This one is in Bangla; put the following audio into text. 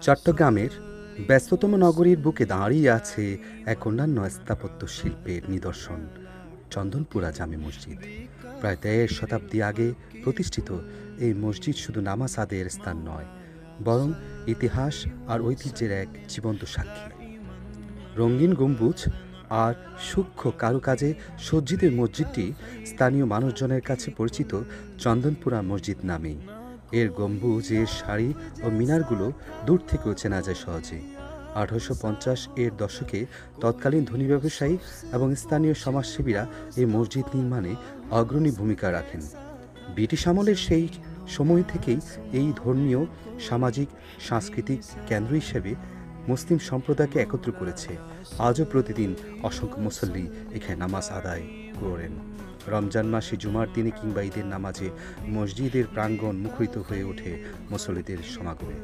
চট্টগ্রামের ব্যস্ততম নগরীর বুকে দাঁড়িয়ে আছে এক অন্যান্য স্থাপত্য শিল্পের নিদর্শন, চন্দনপুরা জামে মসজিদ। প্রায় ১.৫ শতাব্দী আগে প্রতিষ্ঠিত এই মসজিদ শুধু নামাজ আদায়ের স্থান নয়, বরং ইতিহাস আর ঐতিহ্যের এক জীবন্ত সাক্ষী। রঙিন গম্বুজ আর সূক্ষ্ম কারুকাজে সজ্জিত এই মসজিদটি স্থানীয় মানুষজনের কাছে পরিচিত চন্দনপুরা মসজিদ নামেই। এর গম্বুজ, এর সারি ও মিনারগুলো দূর থেকেও চেনা যায় সহজে। ১৮৫০ দশকে তৎকালীন ধনী ব্যবসায়ী এবং স্থানীয় সমাজসেবীরা এই মসজিদ নির্মাণে অগ্রণী ভূমিকা রাখেন। ব্রিটিশ আমলের সেই সময় থেকেই এই ধর্মীয়, সামাজিক, সাংস্কৃতিক কেন্দ্র হিসেবে মুসলিম সম্প্রদায়কে একত্র করেছে। আজও প্রতিদিন অসংখ্য মুসল্লি এখানে নামাজ আদায় করেন। রমজান মাসে জুমার দিনে কিংবা ঈদের নামাজে মসজিদের প্রাঙ্গণ মুখরিত হয়ে ওঠে মুসল্লিদের সমাগমে।